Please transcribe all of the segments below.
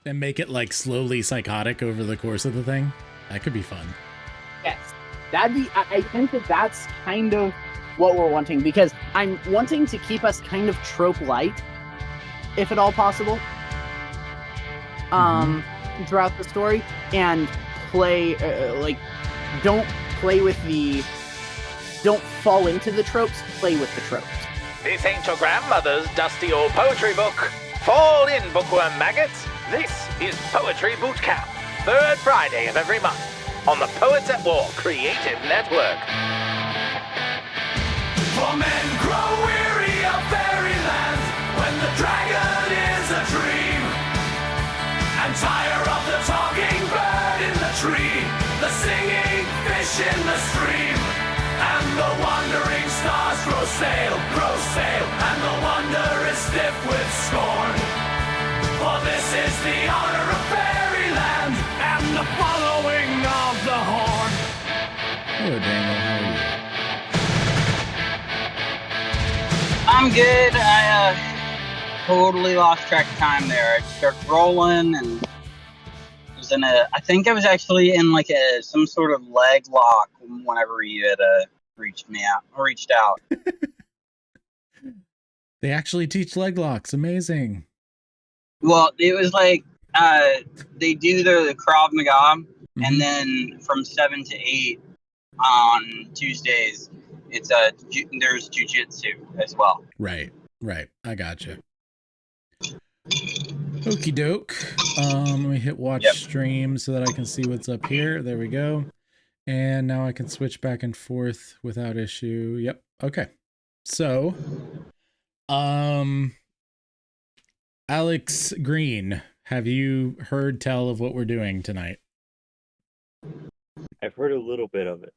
And make it like slowly psychotic over the course of the thing. That could be fun. Yes. I think that's kind of what we're wanting, because I'm wanting to keep us kind of trope light, if at all possible, throughout the story, and play, don't fall into the tropes, play with the tropes. This ain't your grandmother's dusty old poetry book. Fall in, bookworm maggots. This is Poetry Bootcamp, third Friday of every month on the Poets at War Creative Network. For men grow weary of fairyland when the dragon is a dream, and tire of the talking bird in the tree, the singing fish in the stream, and the wandering stars grow stale, and the wonder is stiff with scorn. For this is the honor of fairyland and the following of the horn. Hello, Daniel. How are you? I'm good. I totally lost track of time there. I started rolling and was in I think I was actually in like some sort of leg lock whenever you had reached out. They actually teach leg locks. Amazing. Well, it was like they do the Krav Maga, and then from 7 to 8 on Tuesdays, it's there's jujitsu as well. Right. I gotcha. Okie doke. Let me hit watch stream so that I can see what's up here. There we go. And now I can switch back and forth without issue. Yep. Okay. So, Alex Green, have you heard tell of what we're doing tonight? I've heard a little bit of it.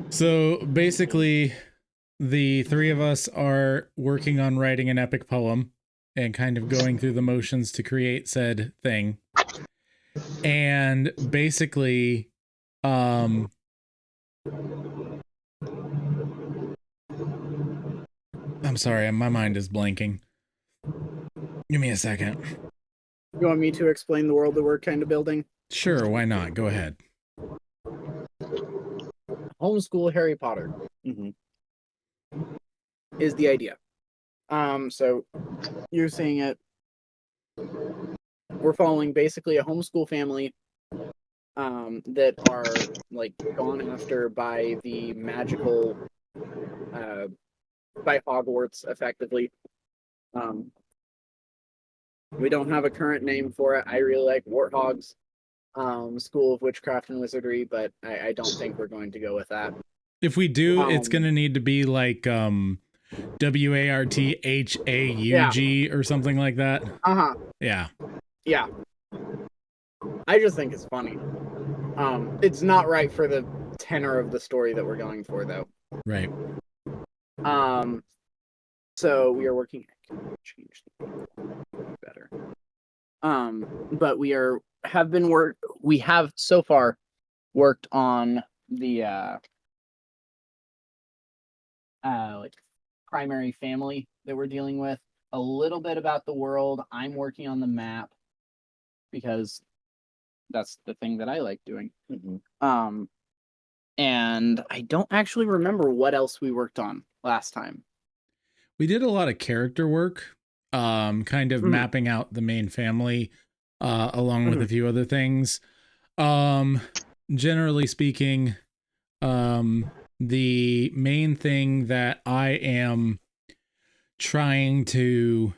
So basically, the three of us are working on writing an epic poem and kind of going through the motions to create said thing. And basically, I'm sorry, my mind is blanking. Give me a second. You want me to explain the world that we're kind of building? Sure, why not? Go ahead. Homeschool Harry Potter is the idea. So you're seeing it. We're following basically a homeschool family that are like gone after by the magical by Hogwarts, effectively. We don't have a current name for it. I really like Warthogs, School of Witchcraft and Wizardry, but I don't think we're going to go with that. If we do, it's going to need to be like WARTHAUG or something like that. Yeah. I just think it's funny. It's not right for the tenor of the story that we're going for, though. Right. So we are working. I can change the better. But we have so far worked on the like primary family that we're dealing with. A little bit about the world. I'm working on the map because that's the thing that I like doing. And I don't actually remember what else we worked on last time. We did a lot of character work, kind of mapping out the main family, along with a few other things. Generally speaking, the main thing that I am trying to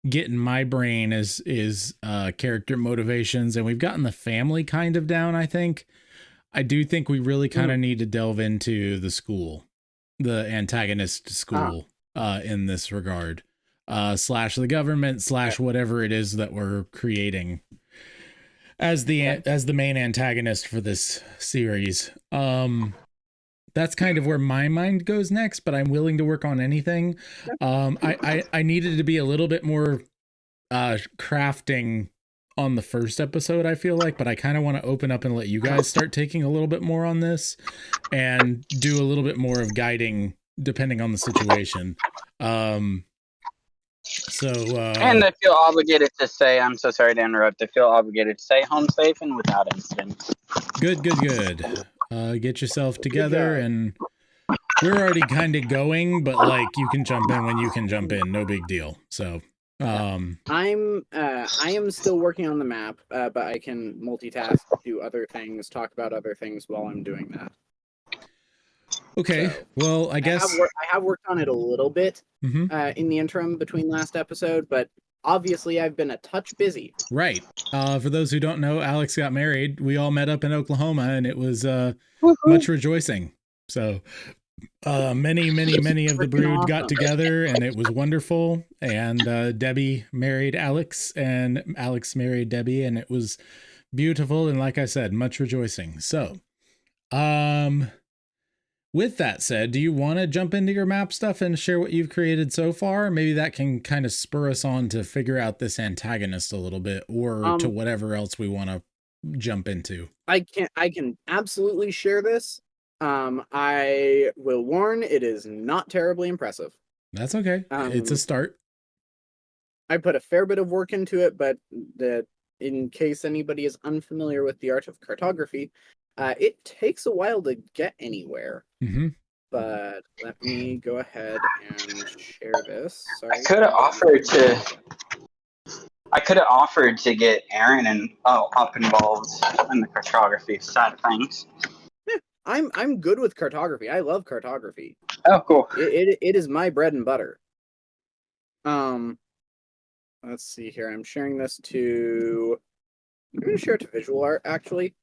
get in my brain is character motivations, and we've gotten the family kind of down, I think. I do think we really kind of need to delve into the school, the antagonist school, in this regard, slash the government, slash whatever it is that we're creating as the main antagonist for this series. That's kind of where my mind goes next, but I'm willing to work on anything. I needed to be a little bit more crafting on the first episode, I feel like, but I kind of want to open up and let you guys start taking a little bit more on this and do a little bit more of guiding depending on the situation. So And I feel obligated to say, I'm so sorry to interrupt. I feel obligated to say home safe and without incident. good. Get yourself together, job. and we're already kind of going, but like you can jump in when you can jump in, no big deal. So I am still working on the map, but I can multitask, do other things, talk about other things while I'm doing that. okay. So, Well, I guess I have worked on it a little bit Mhm. in the interim between last episode, but obviously I've been a touch busy. Right. For those who don't know, Alex got married. We all met up in Oklahoma, and it was much rejoicing. So many of the Freaking brood got awesome. together, and it was wonderful. And Debbie married Alex, and Alex married Debbie, and it was beautiful. And like I said, much rejoicing. So, with that said, do you want to jump into your map stuff and share what you've created so far? Maybe that can kind of spur us on to figure out this antagonist a little bit, or to whatever else we want to jump into. I can absolutely share this. I will warn, it is not terribly impressive. That's okay. It's a start. I put a fair bit of work into it, but in case anybody is unfamiliar with the art of cartography, it takes a while to get anywhere. Mm-hmm. But let me go ahead and share this. Sorry. I could have offered to get Aaron up involved in the cartography side of things. I'm good with cartography. I love cartography. Oh, cool. It is my bread and butter. Let's see here. I'm sharing this to. I'm going to share it to visual art actually,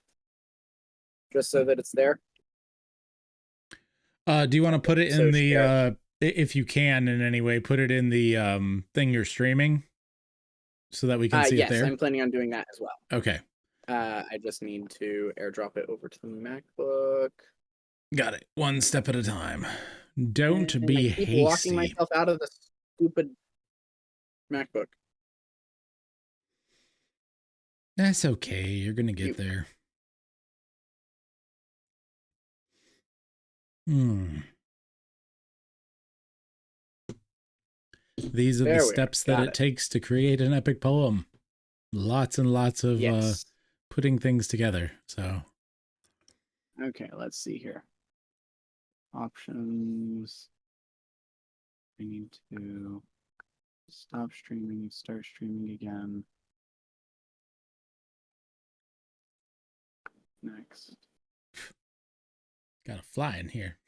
just so that it's there. Do you want to put it So in the if you can in any way, put it in the thing you're streaming so that we can see it there? Yes, I'm planning on doing that as well. Okay. I just need to airdrop it over to the MacBook. Got it. One step at a time. Don't be I keep hasty. locking myself out of the stupid MacBook. That's okay. You're gonna get there. These are the steps that it takes to create an epic poem. Lots and lots of putting things together. So okay, let's see here. Options. I need to stop streaming, start streaming again. Next. Got a fly in here.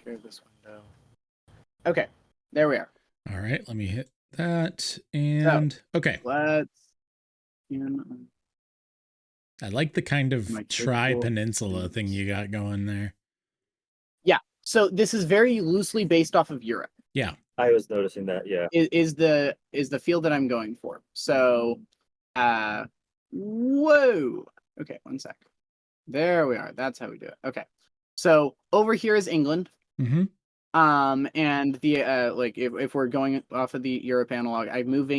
Share this window. Okay, there we are. All right, let me hit that. And okay. Let's. I like the kind of tri-peninsula thing you got going there. Yeah, so this is very loosely based off of Europe. Yeah, I was noticing that. Yeah, is the field that I'm going for. So, whoa. Okay, one sec. There we are. That's how we do it. Okay, so over here is England. Mm-hmm. And the like if we're going off of the Europe analog, I've moved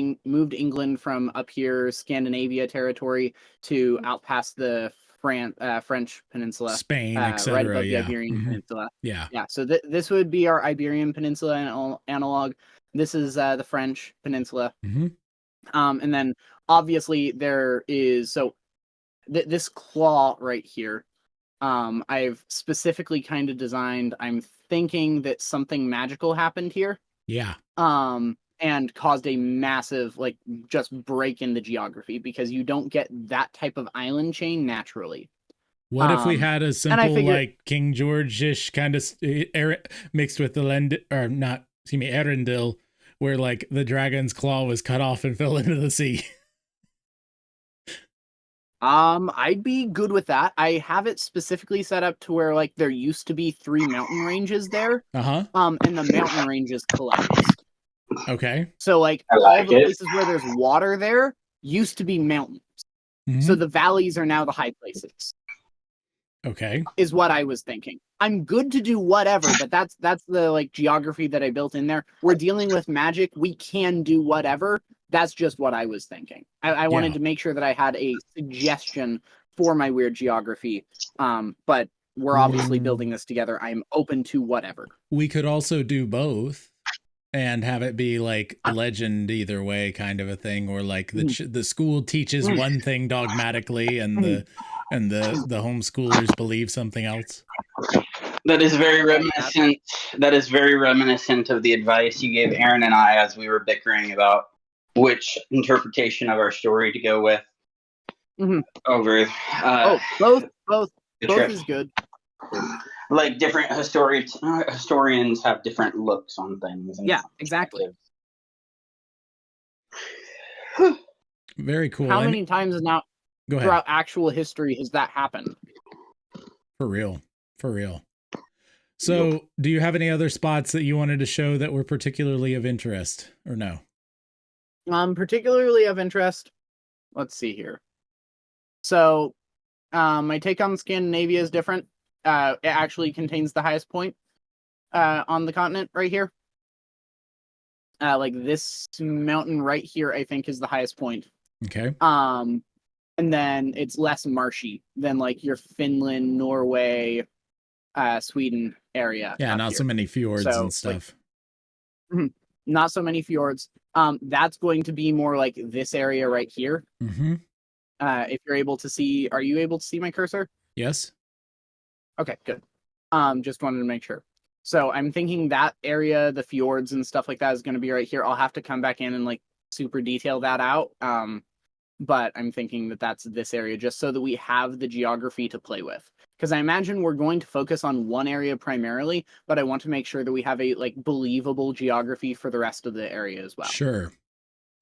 England from up here Scandinavia territory to out past the French peninsula, Spain, etc. right above the Iberian Peninsula. Yeah. So this would be our Iberian Peninsula analog. This is the French Peninsula. Mm-hmm. And then obviously there is this claw right here. I've specifically kind of designed. I'm thinking that something magical happened here. Yeah. And caused a massive just break in the geography because you don't get that type of island chain naturally. What if we had a simple King George-ish kind of mixed with the Arendelle, where the dragon's claw was cut off and fell into the sea? I'd be good with that. I have it specifically set up to where there used to be 3 mountain ranges there. Uh-huh. And the mountain ranges collapsed. Okay. So all the places where there's water there used to be mountains. Mm-hmm. So the valleys are now the high places. Okay. Is what I was thinking. I'm good to do whatever, but that's the geography that I built in there. We're dealing with magic. We can do whatever. That's just what I was thinking. I wanted to make sure that I had a suggestion for my weird geography. But we're obviously building this together. I'm open to whatever. We could also do both. and have it be like legend either way kind of a thing, or like the school teaches one thing dogmatically and the homeschoolers believe something else. That is very reminiscent. That is very reminiscent of the advice you gave Aaron and I as we were bickering about which interpretation of our story to go with. Over. Both is good. Like different historians have different looks on things. Yeah, exactly. Very cool. How many times now Go throughout actual history has that happened? For real. So, do you have any other spots that you wanted to show that were particularly of interest, or no? Particularly of interest. Let's see here. So, my take on Scandinavia is different. It actually contains the highest point on the continent right here. Like this mountain right here, I think, is the highest point. Okay. And then it's less marshy than like your Finland, Norway, Sweden area. Yeah, not so many fjords and stuff. Like, not so many fjords. That's going to be more like this area right here. If you're able to see, are you able to see my cursor? Yes. Okay, good. Just wanted to make sure. So I'm thinking that area, the fjords and stuff like that, is going to be right here. I'll have to come back in and like super detail that out. But I'm thinking that that's this area just so that we have the geography to play with. Because I imagine we're going to focus on one area primarily, but I want to make sure that we have a like believable geography for the rest of the area as well. Sure.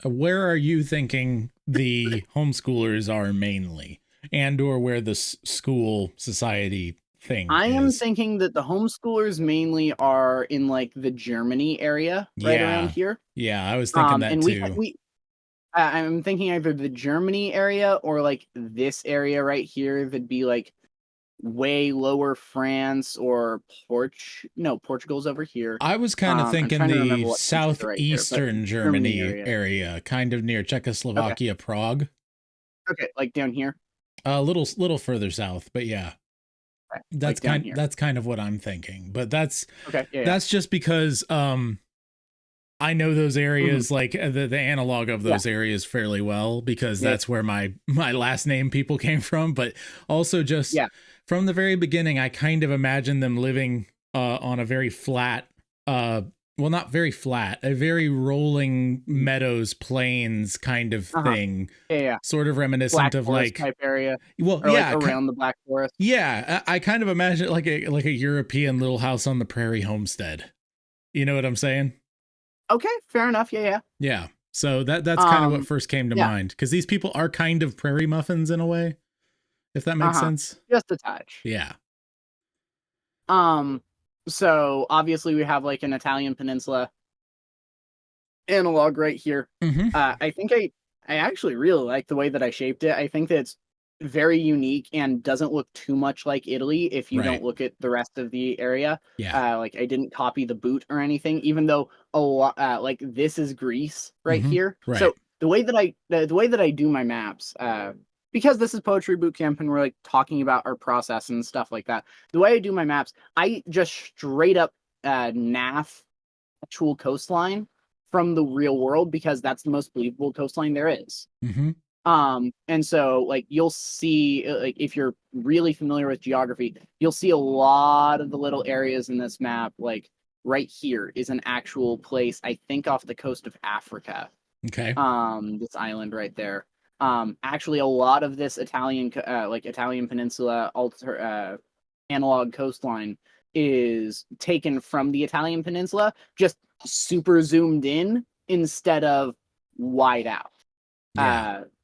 Where are you thinking the homeschoolers are mainly, and or where the school society thing I am thinking that the homeschoolers mainly are in like the Germany area right around here. Yeah, I was thinking that and too. I'm thinking either the Germany area or like this area right here that'd be like way lower France or Portugal's over here. I was kind of thinking the southeastern right Germany area, kind of near Czechoslovakia, okay. Prague. Okay, like down here. A little further south, but yeah. Okay, that's like that's kind of what I'm thinking. But that's okay, that's just because I know those areas, like the analog of those areas fairly well, because that's where my last name people came from. But also just from the very beginning, I kind of imagined them living on a very flat, well, not very flat, a very rolling meadows, plains kind of thing. Sort of reminiscent Black of Forest like type area. Well, or like around the Black Forest. Yeah, I kind of imagine like a European Little House on the Prairie homestead. You know what I'm saying? Okay, fair enough. Yeah. So that's kind of what first came to mind, because these people are kind of prairie muffins in a way, if that makes sense. Just a touch. Yeah. So obviously we have like an Italian peninsula analog right here. I think I actually really like the way that I shaped it. I think that it's very unique and doesn't look too much like Italy if you don't look at the rest of the area. Like I didn't copy the boot or anything, even though a lot like this is Greece right here. So the way that I do my maps, because this is Poetry Bootcamp and we're like talking about our process and stuff like that, the way I do my maps, I just straight up NAF actual coastline from the real world, because that's the most believable coastline there is. And so like you'll see, like if you're really familiar with geography, you'll see a lot of the little areas in this map. Like right here is an actual place, I think off the coast of Africa. Okay. This island right there. Actually a lot of this Italian peninsula analog coastline is taken from the Italian peninsula, just super zoomed in instead of wide out.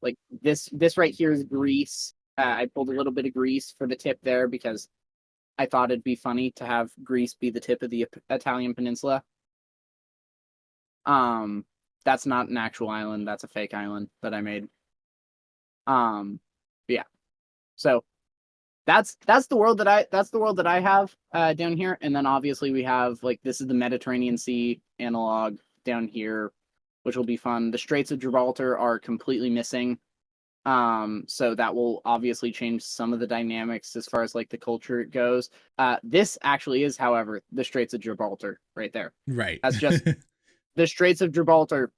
Like this right here is Greece. I pulled a little bit of Greece for the tip there because I thought it'd be funny to have Greece be the tip of the Italian peninsula. That's not an actual island, that's a fake island that I made. Yeah. So that's the world that I have down here. And then obviously we have like, this is the Mediterranean Sea analog down here, which will be fun. The Straits of Gibraltar are completely missing. So that will obviously change some of the dynamics as far as like the culture goes. This actually is, however, the Straits of Gibraltar right there. Right. That's just the Straits of Gibraltar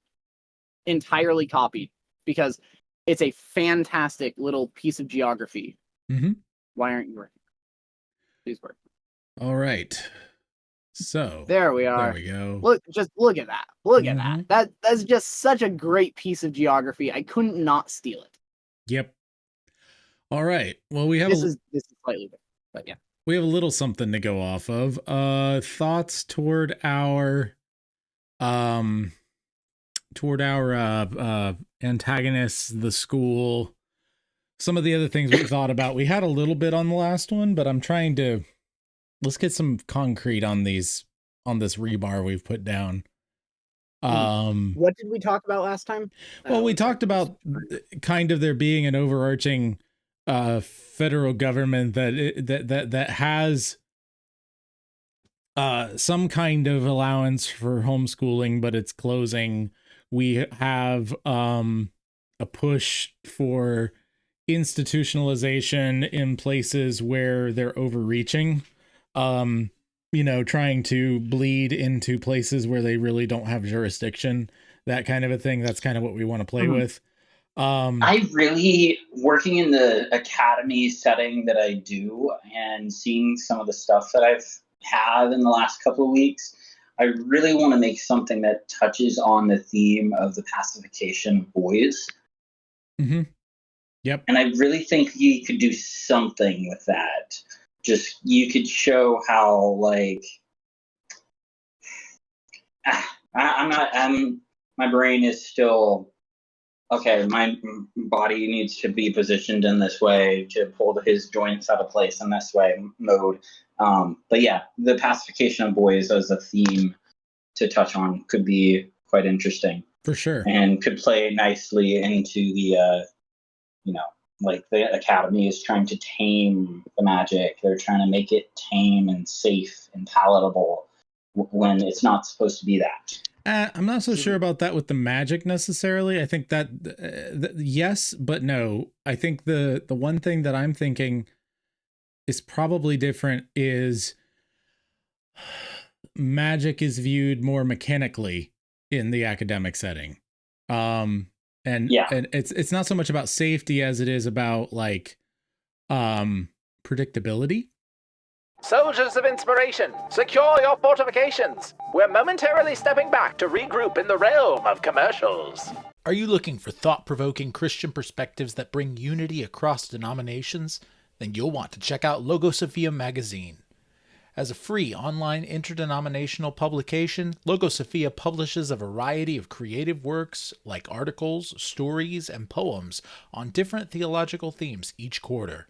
entirely copied because it's a fantastic little piece of geography. Mm-hmm. Why aren't you working? Please work. All right. So there we are. There we go. Look at that. Look at that. That's just such a great piece of geography. I couldn't not steal it. Yep. All right. Well, we have this is slightly different, but yeah. We have a little something to go off of. Thoughts toward our antagonists, the school, some of the other things we thought about. We had a little bit on the last one, but I'm trying to let's get some concrete on this rebar we've put down. What did we talk about last time? Well, we talked about kind of there being an overarching federal government that has some kind of allowance for homeschooling, but it's closing. We have a push for institutionalization in places where they're overreaching, trying to bleed into places where they really don't have jurisdiction, that kind of a thing. That's kind of what we want to play with. I really, working in the academy setting that I do and seeing some of the stuff that I've had in the last couple of weeks, I really want to make something that touches on the theme of the pacification of boys. Mm-hmm. Yep. And I really think you could do something with that. Just, you could show how, like, my brain is still, okay, my body needs to be positioned in this way to pull his joints out of place in this way mode. But yeah, the pacification of boys as a theme to touch on could be quite interesting. For sure. And could play nicely into the, like the academy is trying to tame the magic. They're trying to make it tame and safe and palatable when it's not supposed to be that. I'm not so sure about that with the magic necessarily. I think that yes, but no. I think the one thing that I'm thinking is probably different is magic is viewed more mechanically in the academic setting. And it's not so much about safety as it is about like predictability. Soldiers of inspiration, secure your fortifications. We're momentarily stepping back to regroup in the realm of commercials. Are you looking for thought-provoking Christian perspectives that bring unity across denominations? Then you'll want to check out Logosophia magazine. As a free online interdenominational publication, Logosophia publishes a variety of creative works like articles, stories, and poems on different theological themes each quarter.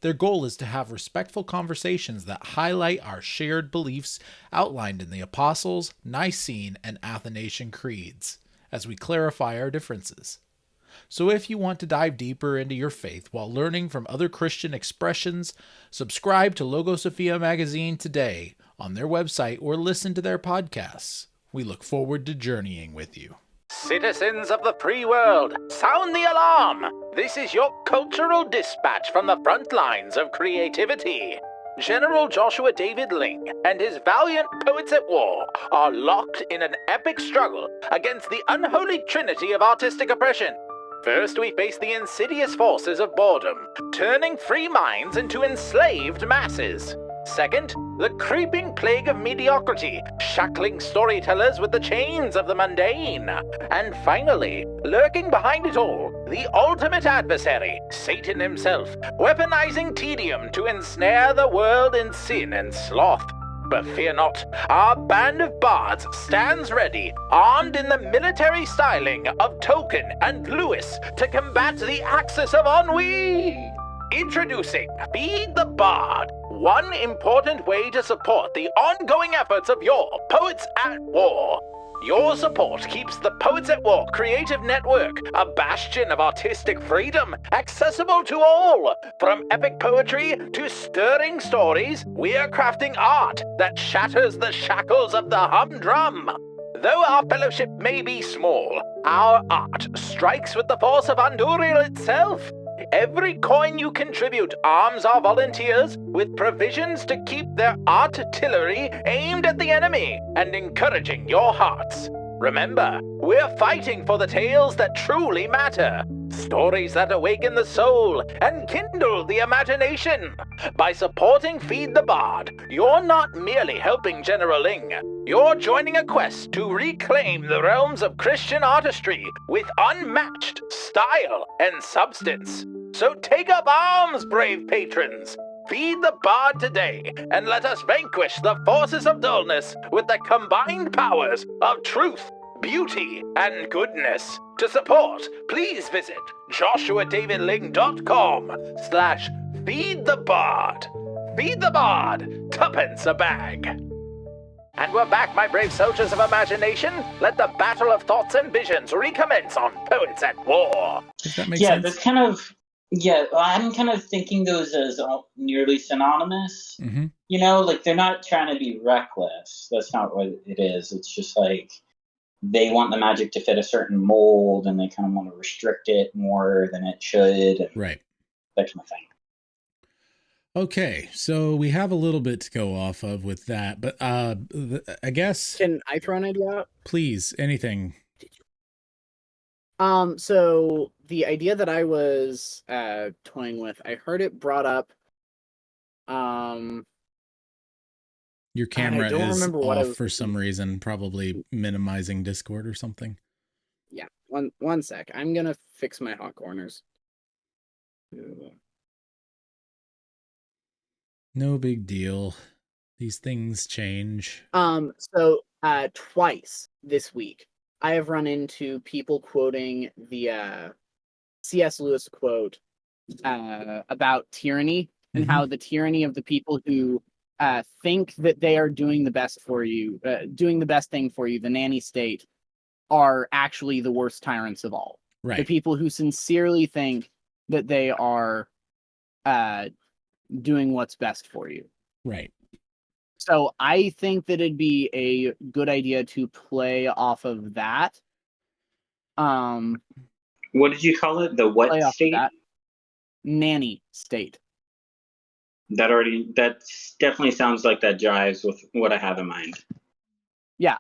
Their goal is to have respectful conversations that highlight our shared beliefs outlined in the Apostles', Nicene, and Athanasian creeds, as we clarify our differences. So if you want to dive deeper into your faith while learning from other Christian expressions, subscribe to Logosophia magazine today on their website or listen to their podcasts. We look forward to journeying with you. Citizens of the free world, sound the alarm! This is your cultural dispatch from the front lines of creativity. General Joshua David Ling and his valiant poets at war are locked in an epic struggle against the unholy trinity of artistic oppression. First, we face the insidious forces of boredom, turning free minds into enslaved masses. Second, the creeping plague of mediocrity, shackling storytellers with the chains of the mundane. And finally, lurking behind it all, the ultimate adversary, Satan himself, weaponizing tedium to ensnare the world in sin and sloth. But fear not, our band of bards stands ready, armed in the military styling of Tolkien and Lewis to combat the axis of ennui. Introducing Feed the Bard, one important way to support the ongoing efforts of your Poets at War. Your support keeps the Poets at War Creative Network, a bastion of artistic freedom, accessible to all. From epic poetry to stirring stories, we are crafting art that shatters the shackles of the humdrum. Though our fellowship may be small, our art strikes with the force of Andúril itself. Every coin you contribute arms our volunteers with provisions to keep their artillery aimed at the enemy and encouraging your hearts. Remember, we're fighting for the tales that truly matter. Stories that awaken the soul and kindle the imagination. By supporting Feed the Bard, you're not merely helping General Ling. You're joining a quest to reclaim the realms of Christian artistry with unmatched style and substance. So take up arms, brave patrons. Feed the Bard today, and let us vanquish the forces of dullness with the combined powers of truth, beauty, and goodness. To support, please visit joshuadavidling.com/feedthebard. Feed the Bard, tuppence a bag. And we're back, my brave soldiers of imagination. Let the battle of thoughts and visions recommence on Poets at War. Does that make Yeah, sense? that's kind of, yeah, I'm kind of thinking those as nearly synonymous. Mm-hmm. You know, like they're not trying to be reckless. That's not what it is. It's just like they want the magic to fit a certain mold and they kind of want to restrict it more than it should. And Right. that kind of thing. Okay, so we have a little bit to go off of with that, but I guess, Can I throw an idea out? please, anything. So the idea that I was toying with, I heard it brought up. Your camera don't is remember what I off was for some reason, probably minimizing Discord or something. Yeah, one sec. I'm gonna fix my hot corners. No big deal. These things change. So twice this week, I have run into people quoting the C.S. Lewis quote about tyranny and how the tyranny of the people who think that they are doing the best for you, doing the best thing for you, the nanny state, are actually the worst tyrants of all. Right. The people who sincerely think that they are doing what's best for you. Right. So I think that it'd be a good idea to play off of that. What did you call it? The what Play off of state? that. Nanny state. That definitely sounds like that jives with what I have in mind. Yeah.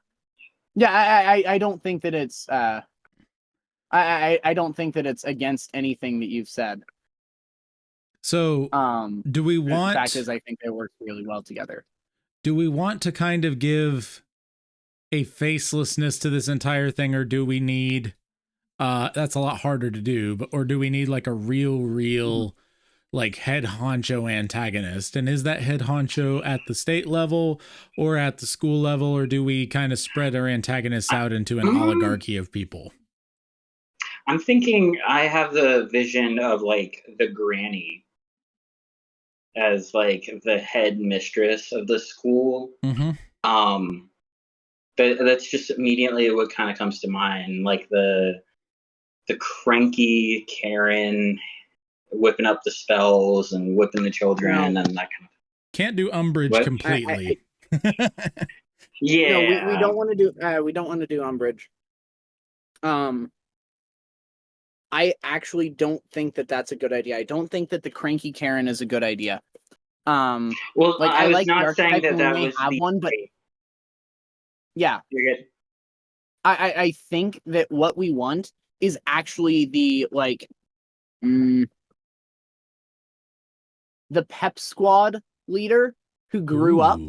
I don't think that it's I don't think that it's against anything that you've said. So, do we want? The fact is, I think they work really well together. Do we want to kind of give a facelessness to this entire thing, or do we need? That's a lot harder to do, or do we need like a real like head honcho antagonist? And is that head honcho at the state level or at the school level, or do we kind of spread our antagonists out into an oligarchy of people? I'm thinking I have the vision of like the granny as like the head mistress of the school. Mm-hmm. But that's just immediately what kind of comes to mind, like the cranky Karen whipping up the spells and whipping the children and that kind of. Can't do umbrage completely. Yeah, no, we don't want to do we don't want to do umbrage. I actually don't think that that's a good idea. I don't think that the cranky Karen is a good idea. Well, like I I was like the not saying archetype that and we may was have the one, but yeah, you're good. I think that what we want is actually the like the pep squad leader who grew up,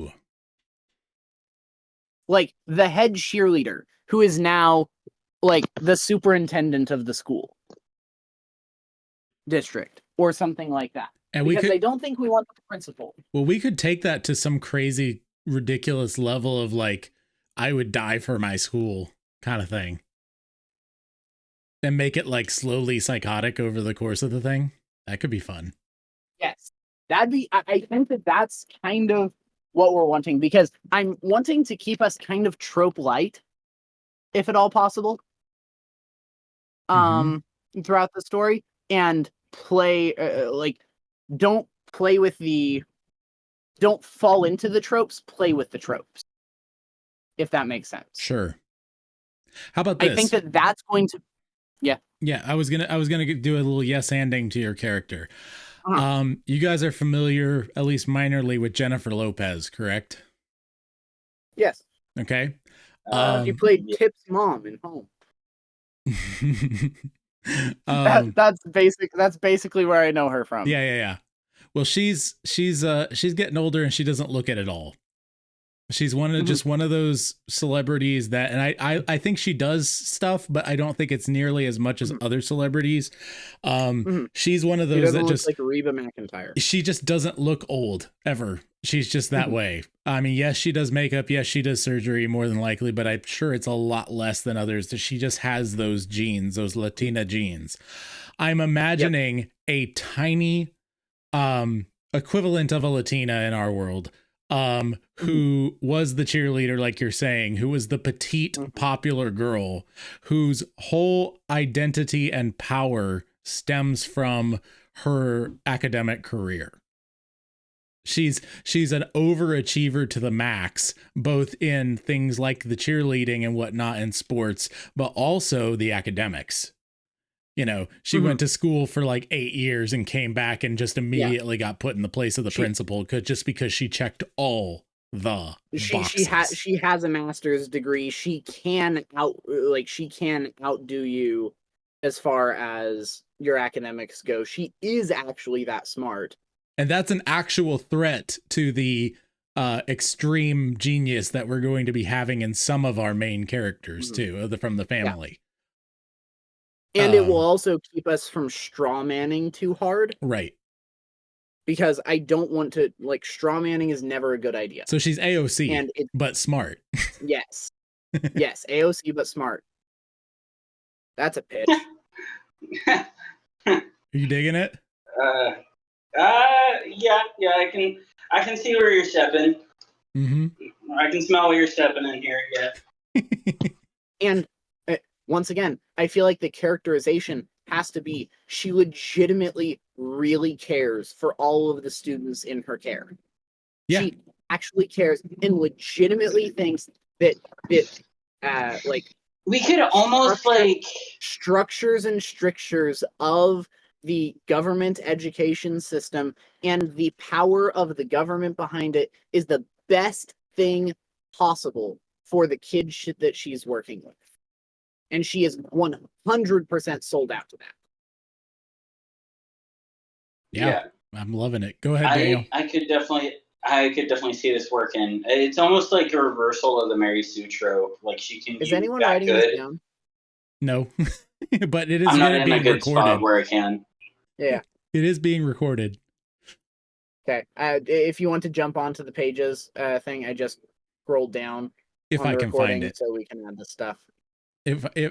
like the head cheerleader who is now like the superintendent of the school district or something like that. And because I don't think we want the principal. Well, we could take that to some crazy, ridiculous level of like, I would die for my school kind of thing. And make it like slowly psychotic over the course of the thing. That could be fun. Yes. That'd be, I think that that's kind of what we're wanting, because I'm wanting to keep us kind of trope light, if at all possible, throughout the story, and play, like, don't fall into the tropes, play with the tropes, if that makes sense. Sure. How about this? I think that that's going to, yeah, I was gonna do a little yes-anding to your character. You guys are familiar, at least minorly, with Jennifer Lopez, correct? Yes. Okay. She played yeah. Tip's mom in Home. Um, That's basically where I know her from. yeah. Well, she's getting older and she doesn't look it at all. She's just one of those celebrities that, and I think she does stuff, but I don't think it's nearly as much as other celebrities. She's one of those that just like Reba McEntire. She just doesn't look old ever. She's just that way. I mean, yes, she does makeup. Yes, she does surgery more than likely, but I'm sure it's a lot less than others. She just has those genes, those Latina genes. I'm imagining a tiny equivalent of a Latina in our world, who was the cheerleader, like you're saying, who was the petite, popular girl whose whole identity and power stems from her academic career. She's an overachiever to the max, both in things like the cheerleading and whatnot in sports, but also the academics. You know, she went to school for like 8 years and came back and just immediately got put in the place of the principal because she checked all the boxes. She has a master's degree. She can outdo you as far as your academics go. She is actually that smart. And that's an actual threat to the extreme genius that we're going to be having in some of our main characters too, from the family. And it will also keep us from strawmanning too hard. Right. Because I don't want to, strawmanning is never a good idea. So she's AOC, but smart. Yes. Yes, AOC, but smart. That's a pitch. Are you digging it? Yeah, I can see where you're stepping. I can smell where you're stepping in here, yeah. And once again, I feel like the characterization has to be she legitimately really cares for all of the students in her care. Yeah. She actually cares and legitimately thinks that we could almost structures and strictures of the government education system and the power of the government behind it is the best thing possible for the kids that she's working with. And she is 100% sold out to that. Yeah. I'm loving it. Go ahead, Daniel. I could definitely see this working. It's almost like a reversal of the Mary Sue trope. Like she can. Is anyone writing this down? No, but it is I'm not being in a good recorded spot where I can. Yeah, it is being recorded. Okay. If you want to jump onto the pages thing, I just scrolled down. If I can find it, so we can add the stuff.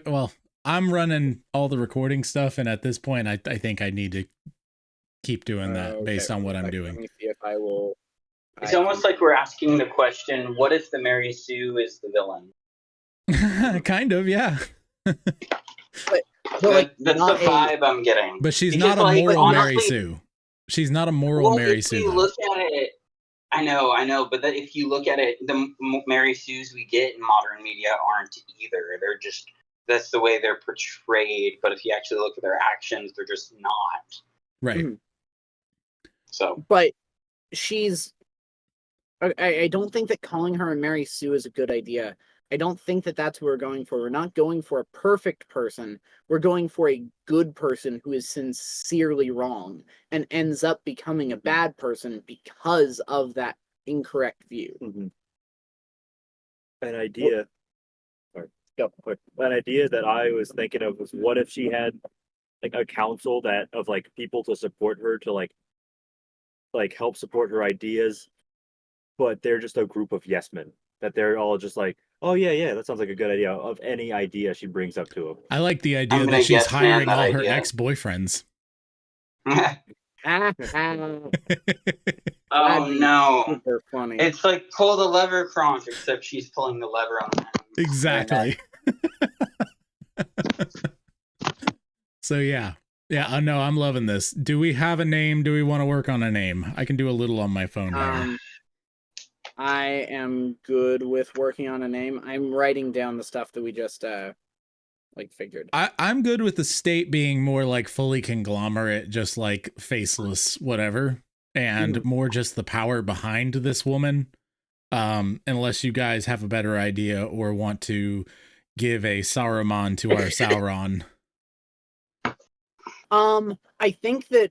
Well, I'm running all the recording stuff, and at this point, I think I need to keep doing that based on what I'm doing. Let me see if I will. It's almost like we're asking the question: what if the Mary Sue is the villain? Kind of, yeah. That's the vibe I'm getting. But she's not a moral Mary Sue. She's not a moral Mary Sue. If you look at it, I know, but if you look at it, the Mary Sues we get in modern media aren't either. They're just, that's the way they're portrayed. But if you actually look at their actions, they're just not. Right. So. But I don't think that calling her a Mary Sue is a good idea. I don't think that that's what we're going for. We're not going for a perfect person. We're going for a good person who is sincerely wrong and ends up becoming a bad person because of that incorrect view. An idea. An idea that I was thinking of was, what if she had like a council of people to support her, to like help support her ideas, but they're just a group of yes men, that they're all just like, oh yeah, that sounds like a good idea, of any idea she brings up to him. I like the idea that she's hiring all her ex-boyfriends. Oh no! Super funny. It's like pull the lever, Kronk, except she's pulling the lever on that. Exactly. So yeah, no, I'm loving this. Do we have a name? Do we want to work on a name? I can do a little on my phone now. I am good with working on a name. I'm writing down the stuff that we just figured. I'm good with the state being more like fully conglomerate, just like faceless, whatever, and more just the power behind this woman. Unless you guys have a better idea or want to give a Saruman to our Sauron. I think that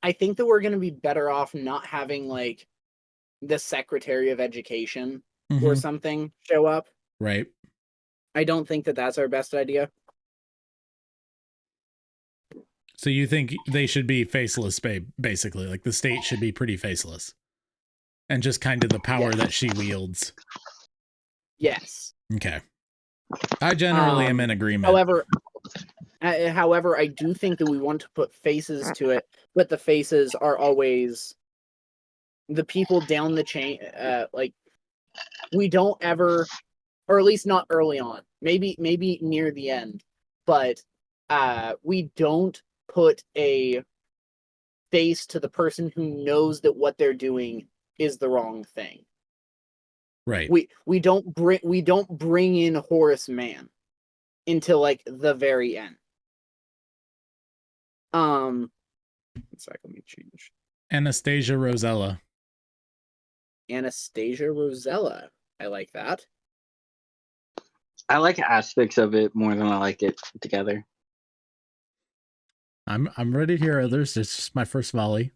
we're going to be better off not having like the Secretary of Education or something show up. Right. I don't think that that's our best idea. So you think they should be faceless, basically? Like the state should be pretty faceless, and just kind of the power that she wields. Yes. Okay. I generally am in agreement. However, I do think that we want to put faces to it, but the faces are always the people down the chain. Like we don't ever, or at least not early on. Maybe near the end, but we don't put a face to the person who knows that what they're doing is the wrong thing. Right. We don't bring in Horace Mann until like the very end. One second, let me change. Anastasia Rosella. Anastasia Rosella. I like that. I like aspects of it more than I like it together. I'm ready to hear others. It's just my first volley.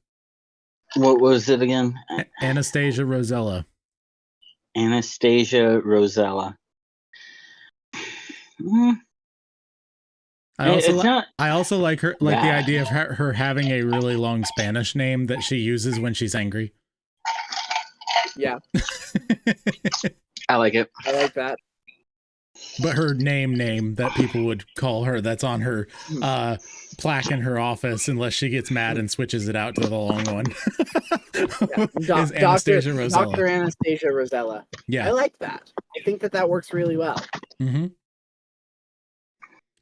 What was it again? Anastasia Rosella. Anastasia Rosella. I also like her, like the idea of her having a really long Spanish name that she uses when she's angry. Yeah. I like it. I like that. But her name that people would call her, that's on her plaque in her office, unless she gets mad and switches it out to the long one. Is Anastasia Rosella. Dr. Anastasia Rosella. Yeah. I like that. I think that works really well. Mm-hmm.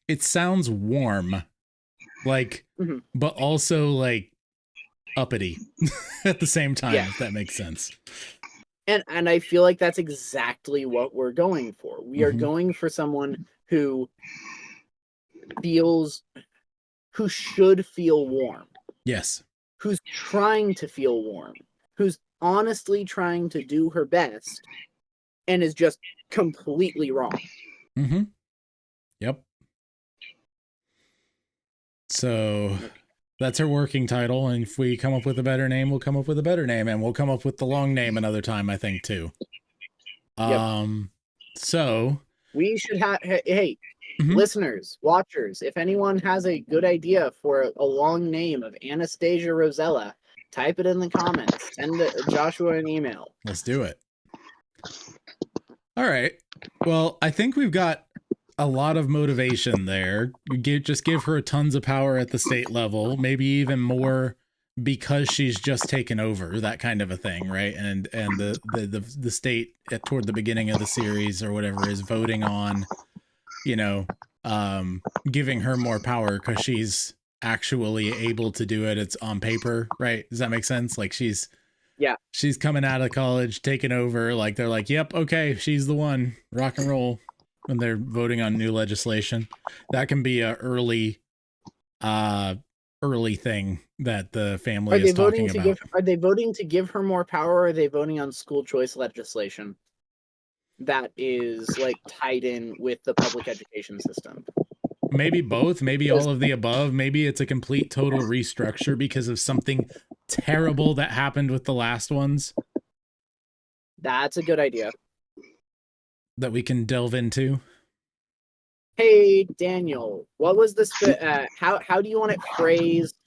It sounds warm, like, but also like uppity at the same time, if that makes sense. And I feel like that's exactly what we're going for. We are going for someone who should feel warm. Yes. Who's trying to feel warm. Who's honestly trying to do her best and is just completely wrong. Mm-hmm. Yep. So that's her working title, and if we come up with a better name, we'll come up with a better name, and we'll come up with the long name another time, I think, too. So we should have, hey, listeners, watchers, if anyone has a good idea for a long name of Anastasia Rosella, type it in the comments. Send Joshua an email. Let's do it. All right. Well, I think we've got a lot of motivation there. Just give her tons of power at the state level, maybe even more because she's just taken over, that kind of a thing, right? And the state toward the beginning of the series or whatever is voting on, giving her more power because she's actually able to do it. It's on paper, right? Does that make sense? Like she's coming out of college, taking over. Like they're like, yep, okay, she's the one. Rock and roll. When they're voting on new legislation, that can be a early thing that the family is talking about. Are they voting to give her more power, or are they voting on school choice legislation that is like tied in with the public education system? Maybe both, maybe all of the above. Maybe it's a complete total restructure because of something terrible that happened with the last ones. That's a good idea. That we can delve into. Hey Daniel, what was this? How do you want it phrased?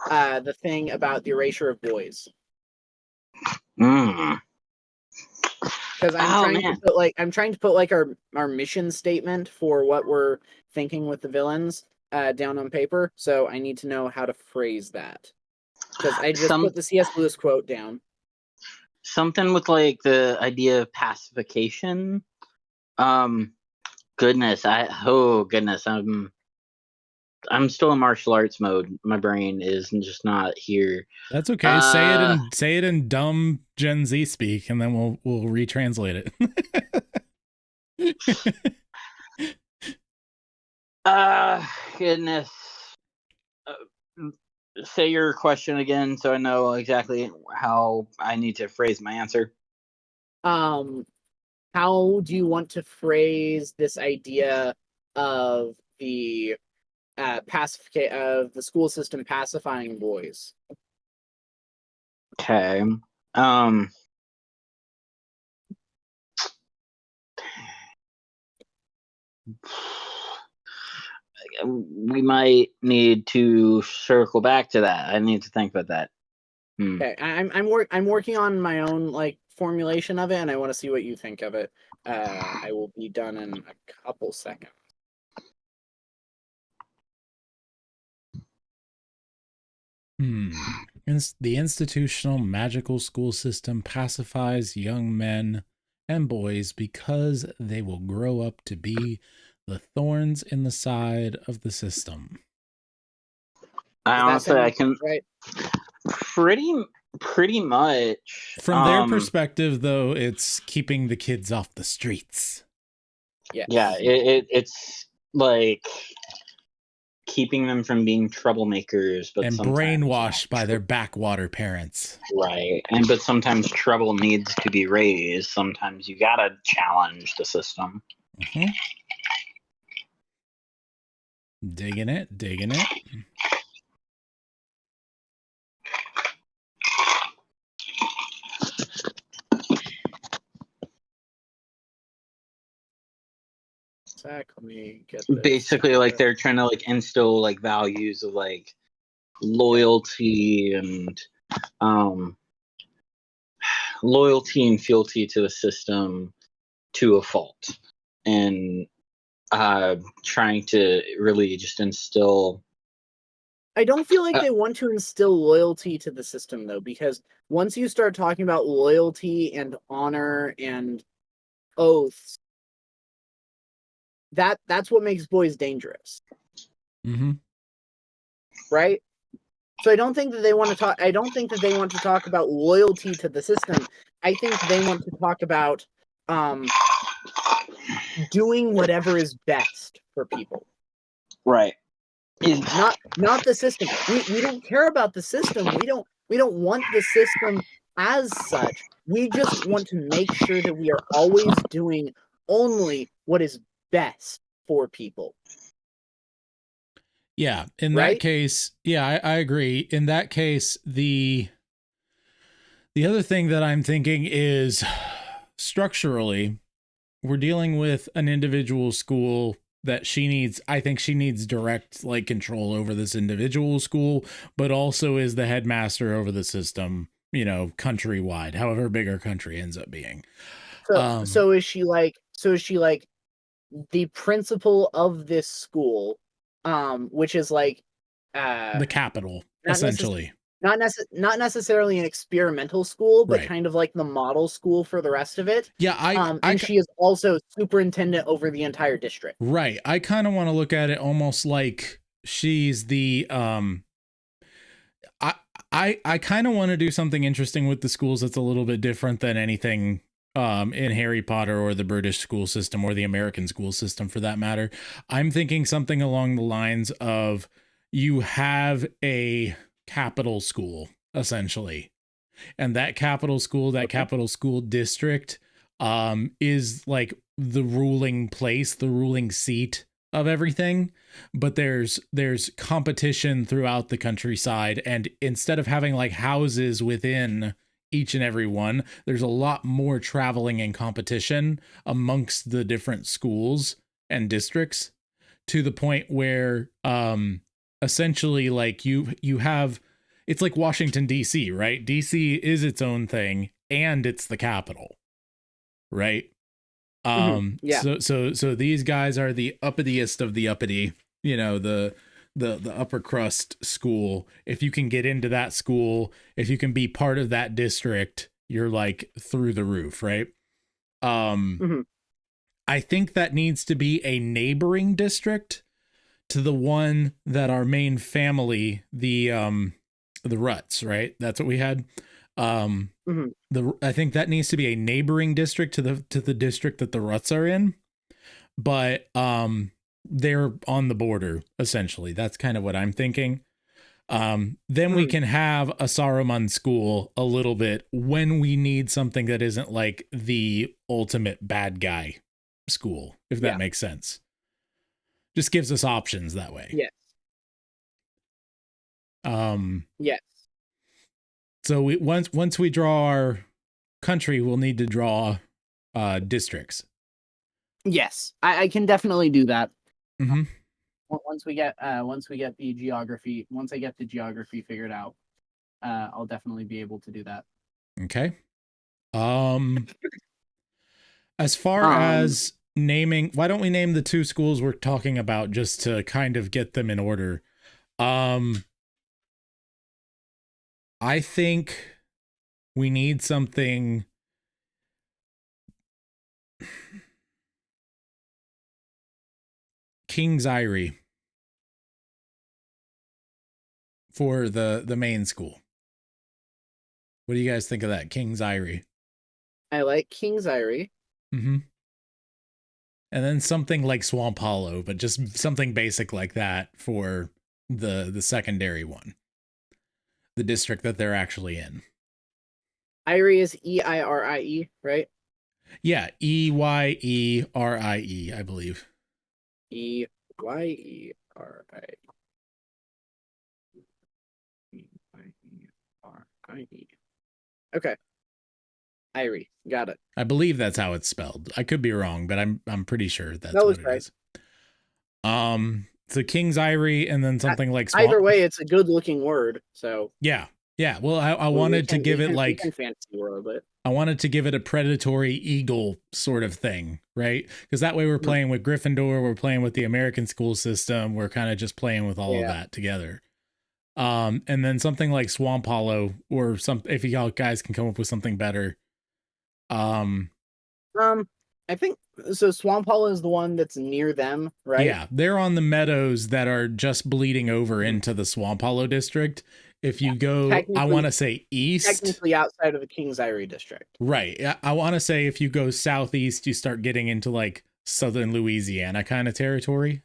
The thing about the erasure of boys. Because I'm trying to put like our mission statement for what we're thinking with the villains down on paper. So I need to know how to phrase that. Because I just put the C.S. Lewis quote down. Something with like the idea of pacification. Goodness, I'm still in martial arts mode. My brain is just not here. That's okay. Say it in dumb Gen Z speak, and then we'll retranslate it. Goodness. Say your question again, so I know exactly how I need to phrase my answer. how do you want to phrase this idea of the of the school system pacifying boys? Okay. We might need to circle back to that. I need to think about that. Okay, I'm working on my own like formulation of it, and I want to see what you think of it. I will be done in a couple seconds. The institutional magical school system pacifies young men and boys because they will grow up to be the thorns in the side of the system. Honestly, I can right. pretty much. From their perspective, though, it's keeping the kids off the streets. Yes. Yeah, it's like keeping them from being troublemakers, but and brainwashed by their backwater parents. Right, but sometimes trouble needs to be raised. Sometimes you gotta challenge the system. Mm-hmm. Digging it. Let me get this. Basically, like they're trying to like instill like values of like loyalty and fealty to the system to a fault, and trying to really just instill. I don't feel like they want to instill loyalty to the system, though, because once you start talking about loyalty and honor and oaths, that's what makes boys dangerous. Mm-hmm. Right? So I don't think that they want to talk. I don't think that they want to talk about loyalty to the system. I think they want to talk about doing whatever is best for people. Right. Not the system. We don't care about the system. We don't want the system as such. We just want to make sure that we are always doing only what is best for people. Yeah, in that case, yeah, I agree. In that case, the other thing that I'm thinking is structurally, we're dealing with an individual school that I think she needs direct like control over this individual school, but also is the headmaster over the system, countrywide, however big our country ends up being. So is she like the principal of this school, which is like the capital, essentially. Not necessarily an experimental school, but right. kind of like the model school for the rest of it. Yeah, and she is also superintendent over the entire district. Right. I kind of want to look at it almost like she's the I kind of want to do something interesting with the schools that's a little bit different than anything in Harry Potter or the British school system or the American school system for that matter. I'm thinking something along the lines of you have a capital school, essentially. And that capital school district is like the ruling place, the ruling seat of everything. But there's competition throughout the countryside. And instead of having like houses within each and every one, there's a lot more traveling and competition amongst the different schools and districts, to the point where essentially like you have, it's like Washington, D.C., right? D.C. is its own thing and it's the capital, right? Yeah. So these guys are the uppitiest of the uppity, the upper crust school. If you can get into that school, if you can be part of that district, you're like through the roof, right? I think that needs to be a neighboring district to the one that our main family, the Ruts, right? That's what we had. I think that needs to be a neighboring district to the district that the Ruts are in, but they're on the border, essentially. That's kind of what I'm thinking. Then we can have a Saruman school a little bit when we need something that isn't like the ultimate bad guy school, if that makes sense. Just gives us options that way. Yes. Yes. So we once we draw our country, we'll need to draw districts. Yes, I can definitely do that. Mm-hmm. Once we get the geography, once I get the geography figured out, I'll definitely be able to do that. Okay. As far as naming, why don't we name the two schools we're talking about just to kind of get them in order? I think we need something. King's Eyrie for the main school. What do you guys think of that? King's Eyrie. I like King's Eyrie. Mm-hmm. And then something like Swamp Hollow, but just something basic like that for the secondary one. The district that they're actually in. Eyrie is E-I-R-I-E, right? Yeah, E-Y-E-R-I-E, I believe. E-Y-E-R-I-E. Okay. Eyrie, got it. I believe that's how it's spelled. I could be wrong, but I'm pretty sure that's that was what right. it is. So King's Eyrie, and then something like Swamp. Either way, it's a good looking word. So yeah. Well, I wanted to give it like fancy world, but I wanted to give it a predatory eagle sort of thing, right? Because that way we're playing with Gryffindor, we're playing with the American school system, we're kind of just playing with all of that together. And then something like Swamp Hollow, or some, if you guys can come up with something better. I think so. Swamp Hollow is the one that's near them, right? Yeah, they're on the meadows that are just bleeding over into the Swamp Hollow district. If you go, I want to say east. Technically outside of the King's Eyrie district. Right. I want to say if you go southeast, you start getting into like southern Louisiana kind of territory.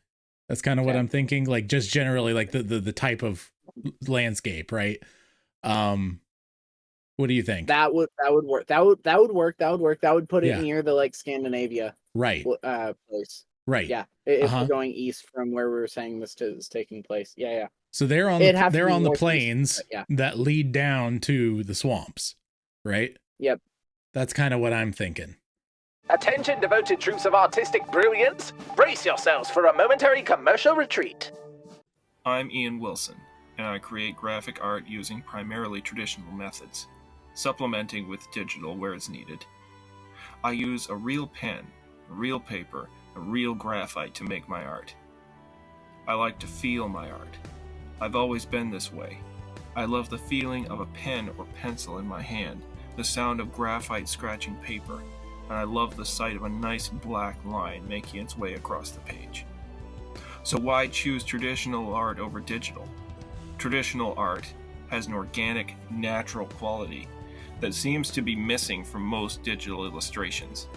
That's kind of what I'm thinking. Like just generally like the type of landscape, right? What do you think? That would work. That would put it near the like Scandinavia place. Right. Yeah. If we're going east from where we were saying this is taking place. Yeah. So they're on the plains that lead down to the swamps, right? Yep. That's kind of what I'm thinking. Attention, devoted troops of artistic brilliance. Brace yourselves for a momentary commercial retreat. I'm Ian Wilson, and I create graphic art using primarily traditional methods, supplementing with digital where it's needed. I use a real pen, a real paper, a real graphite to make my art. I like to feel my art. I've always been this way. I love the feeling of a pen or pencil in my hand, the sound of graphite scratching paper, and I love the sight of a nice black line making its way across the page. So why choose traditional art over digital? Traditional art has an organic, natural quality that seems to be missing from most digital illustrations.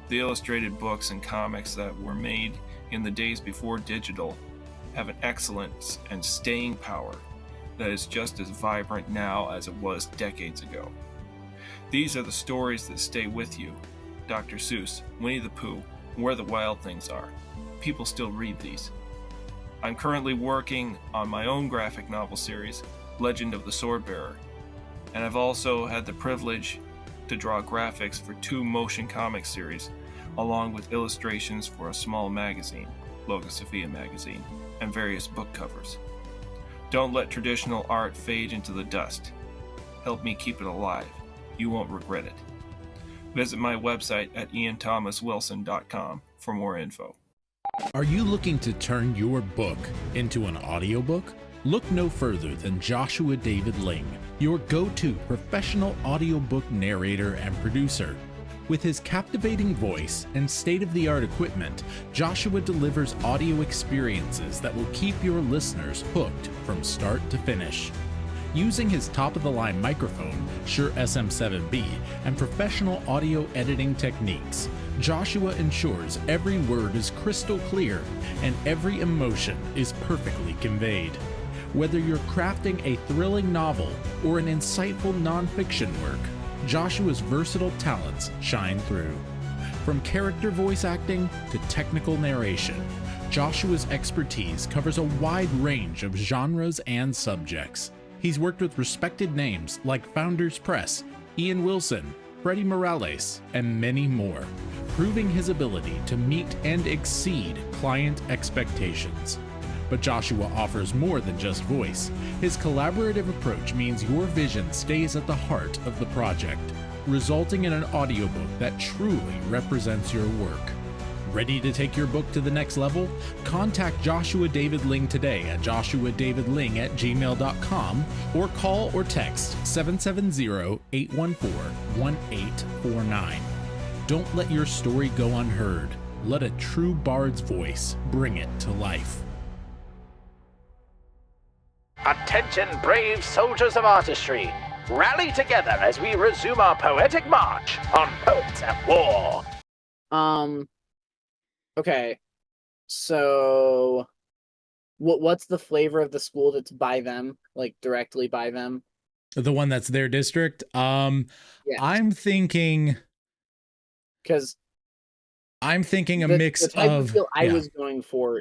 The illustrated books and comics that were made in the days before digital have an excellence and staying power that is just as vibrant now as it was decades ago. These are the stories that stay with you. Dr. Seuss, Winnie the Pooh, Where the Wild Things Are. People still read these. I'm currently working on my own graphic novel series, Legend of the Swordbearer, and I've also had the privilege to draw graphics for 2 motion comic series, along with illustrations for a small magazine, Logosophia magazine, and various book covers. Don't let traditional art fade into the dust. Help me keep it alive. You won't regret it. Visit my website at ianthomaswilson.com for more info. Are you looking to turn your book into an audiobook? Look no further than Joshua David Ling, your go-to professional audiobook narrator and producer. With his captivating voice and state-of-the-art equipment, Joshua delivers audio experiences that will keep your listeners hooked from start to finish. Using his top-of-the-line microphone, Shure SM7B, and professional audio editing techniques, Joshua ensures every word is crystal clear and every emotion is perfectly conveyed. Whether you're crafting a thrilling novel or an insightful nonfiction work, Joshua's versatile talents shine through. From character voice acting to technical narration, Joshua's expertise covers a wide range of genres and subjects. He's worked with respected names like Founders Press, Ian Wilson, Freddie Morales, and many more, proving his ability to meet and exceed client expectations. But Joshua offers more than just voice. His collaborative approach means your vision stays at the heart of the project, resulting in an audiobook that truly represents your work. Ready to take your book to the next level? Contact Joshua David Ling today at joshuadavidling@gmail.com or call or text 770-814-1849. Don't let your story go unheard. Let a true bard's voice bring it to life. Attention, brave soldiers of artistry. Rally together as we resume our poetic march on Poets at War. Okay. So what's the flavor of the school that's by them, like directly by them? The one that's their district? Yes. I'm thinking a mix the type of feel I was going for,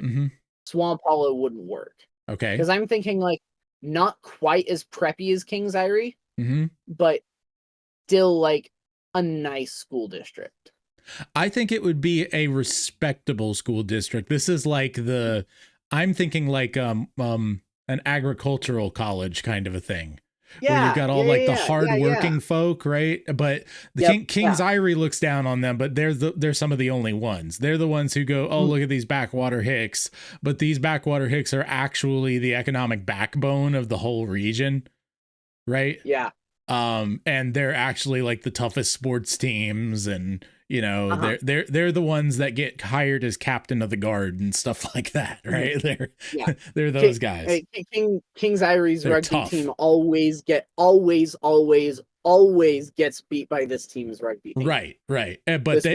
Swamp Hollow wouldn't work. Okay. Because I'm thinking like not quite as preppy as Kings Eyrie, but still like a nice school district. I think it would be a respectable school district. This is like I'm thinking like an agricultural college kind of a thing. Yeah, where you've got all the hardworking folk, right? But the King's Eyrie looks down on them, but they're some of the only ones. They're the ones who go, oh, look at these backwater hicks. But these backwater hicks are actually the economic backbone of the whole region, right? Yeah. And they're actually like the toughest sports teams, and they're the ones that get hired as captain of the guard and stuff like that, right? They're those guys. King's Eyrie's They're rugby tough. team always gets beat by this team's rugby team. Right. But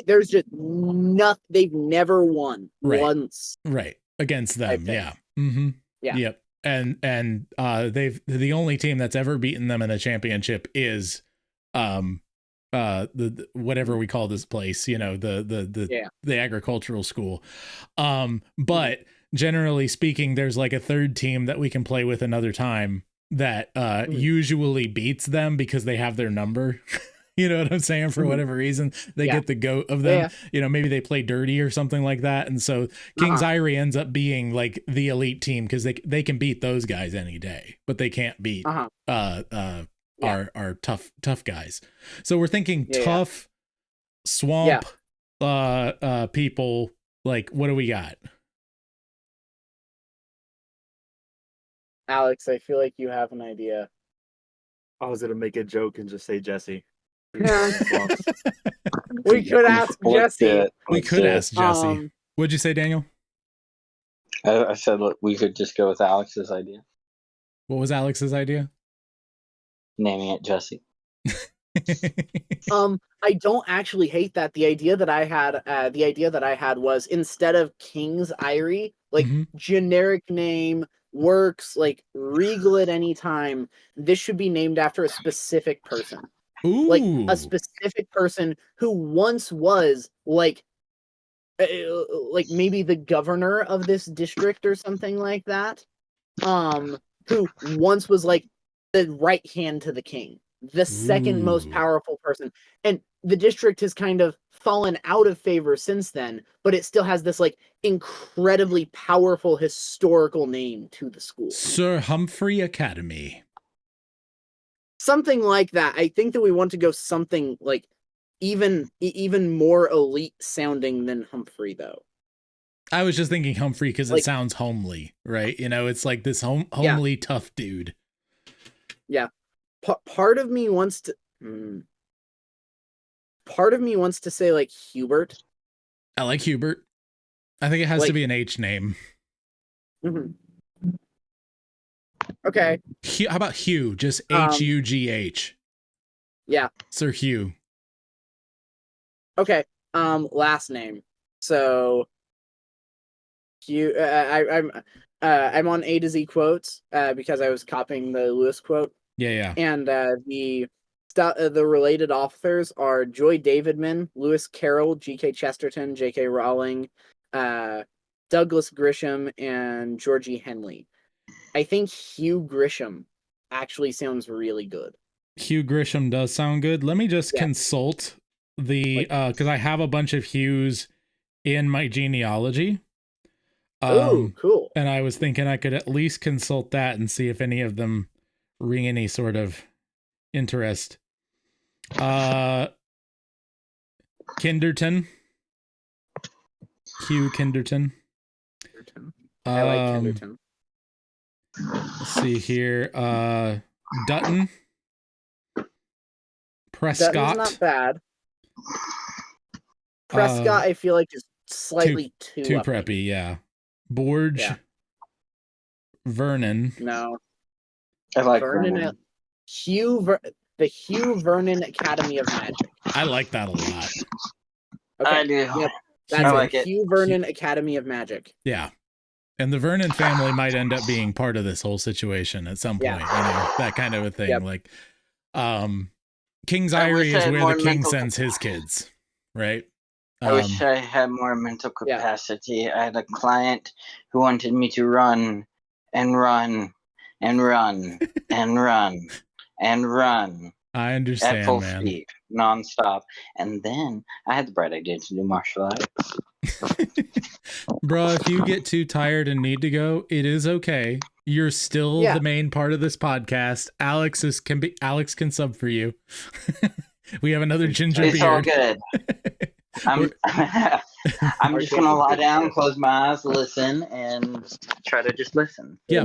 there's just nothing. They've never won once. Right. Against them. Yeah. Yeah. Yep. And the only team that's ever beaten them in a championship is the whatever we call this place, the agricultural school. But generally speaking, there's like a third team that we can play with another time that usually beats them because they have their number. You know what I'm saying? For whatever reason, they get the goat of them. Maybe they play dirty or something like that. And so King's Eyrie ends up being like the elite team because they can beat those guys any day, but they can't beat our tough guys. So we're thinking tough swamp people. Like, what do we got? Alex, I feel like you have an idea. I was gonna make a joke and just say Jesse. We could ask Jesse. What'd you say, Daniel? I said, look, we could just go with Alex's idea. What was Alex's idea? Naming it Jesse. I don't actually hate that. The idea that I had was, instead of King's Eyrie, like generic name works, like regal at any time. This should be named after a specific person. Ooh. Like a specific person who once was like maybe the governor of this district or something like that. Who once was like the right hand to the king, the second most powerful person. And the district has kind of fallen out of favor since then, but it still has this like incredibly powerful historical name to the school. Sir Humphrey Academy. Something like that. I think that we want to go something like even more elite sounding than Humphrey, though. I was just thinking Humphrey because it sounds homely, right? It's like this homely tough dude. Yeah. Part of me wants to say like Hubert. I like Hubert. I think it has to be an H name. Okay. How about Hugh? Just Hugh. Yeah. Sir Hugh. Okay. Last name. So Hugh. I'm on A to Z quotes because I was copying the Lewis quote. Yeah. And the related authors are Joy Davidman, Lewis Carroll, G.K. Chesterton, J.K. Rowling, Douglas Grisham, and Georgie Henley. I think Hugh Grisham actually sounds really good. Hugh Grisham does sound good. Let me just consult the because I have a bunch of Hughes in my genealogy. Oh, cool. And I was thinking I could at least consult that and see if any of them ring any sort of interest. Kinderton. Hugh Kinderton. I like Kinderton. Let's see here. Dutton. Prescott. Dutton's not bad. Prescott, I feel like, is slightly too preppy, yeah. Borge. Yeah. Vernon. No. I like Vernon. The Hugh Vernon Academy of Magic. I like that a lot. Okay. I do. Yep. That's I like it. Hugh Vernon Academy of Magic. Yeah. And the Vernon family might end up being part of this whole situation at some point. You know, that kind of a thing. Yep. Like, King's Eyrie is where the king sends his kids, right? I wish I had more mental capacity. Yeah. I had a client who wanted me to run and run and run and run and run. I understand, at full man. speed, nonstop. And then I had the bright idea to do martial arts. Bro, if you get too tired and need to go, it is okay. You're still the main part of this podcast. Alex can sub for you. We have another ginger beard. It's all good. I'm just gonna lie down, close my eyes, listen, and try to just listen. Yeah,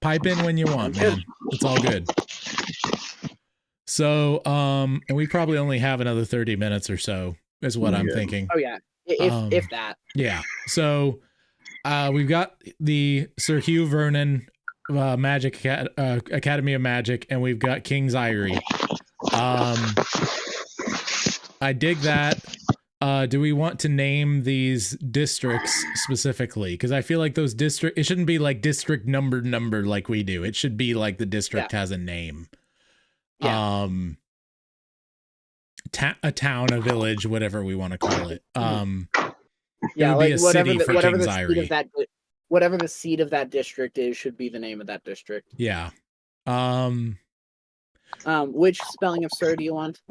pipe in when you want, man. It's all good. So, and we probably only have another 30 minutes or so, is what I'm thinking. Oh yeah, if that. Yeah. So, we've got the Sir Hugh Vernon Magic Academy of Magic, and we've got King's Eyrie. I dig that. Do we want to name these districts specifically? Because I feel like those it shouldn't be like district number like we do. It should be like the district has a name. Yeah. A town, a village, whatever we want to call it. Yeah, like whatever the seat of that district is should be the name of that district. Yeah. Which spelling of sir do you want?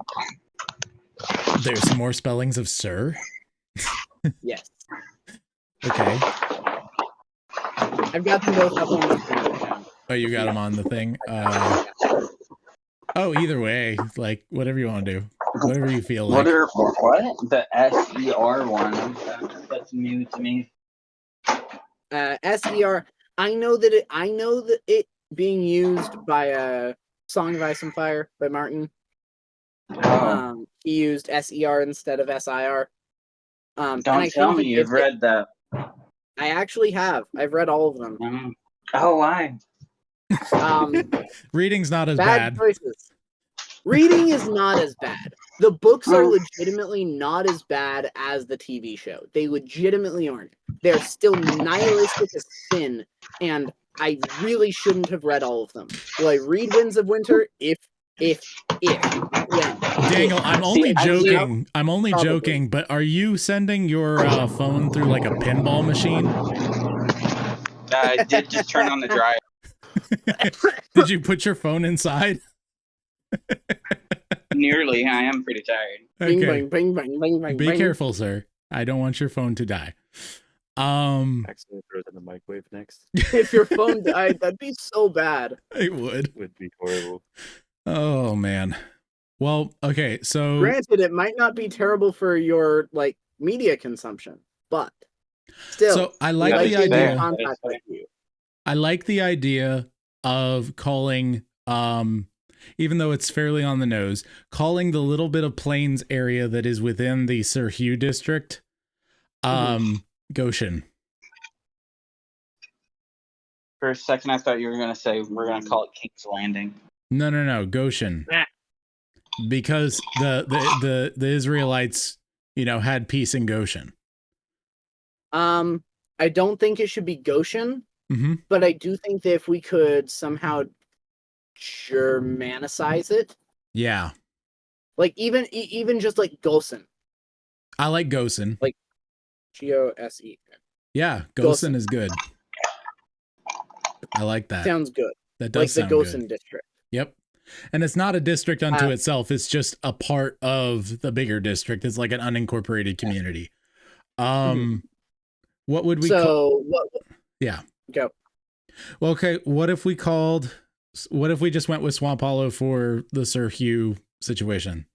There's some more spellings of sir. Yes. Okay. I've got them both up on the screen. Oh, you got them on the thing. Oh, either way, like whatever you want to do, whatever you feel like. What? The SER one? That's new to me. SER. I know that it being used by Song of Ice and Fire by Martin. He used SER instead of SIR. Don't tell me you've read that. I actually have. I've read all of them. Oh, why? Reading's not as bad. Choices. Reading is not as bad. The books are legitimately not as bad as the TV show. They legitimately aren't. They're still nihilistic as sin, and I really shouldn't have read all of them. Will I read Winds of Winter? If, not when. Daniel, I'm only joking. I'm only joking, but are you sending your phone through like a pinball machine? I did just turn on the dryer. Did you put your phone inside? Nearly. I am pretty tired. Okay. Bing, bang, bang, bang, Be bang. careful, sir. I don't want your phone to die. Accidentally throw it in the microwave next. If your phone died, that'd be so bad. It would. Would be horrible. Oh man. Well, okay, so Granted, it might not be terrible for your like media consumption, but still. So I like the being in idea. contact with you. I like the idea of calling, even though it's fairly on the nose, calling the little bit of plains area that is within the Sir Hugh district, Goshen. For a second, I thought you were going to say we're going to call it King's Landing. No, Goshen. Because the Israelites, had peace in Goshen. I don't think it should be Goshen Mm-hmm. But I do think that if we could somehow Germanicize it, Yeah. like even just like Golson, I like Gosen. like Gose. Yeah, Gosen. Gosen is good. I like that. Sounds good. That does Like the sound Gosen good. district. Yep. And it's not a district unto itself. It's just a part of the bigger district. It's like an unincorporated community. What would we call? Yeah. Go. Well, okay. What if we just went with Swamp Hollow for the Sir Hugh situation?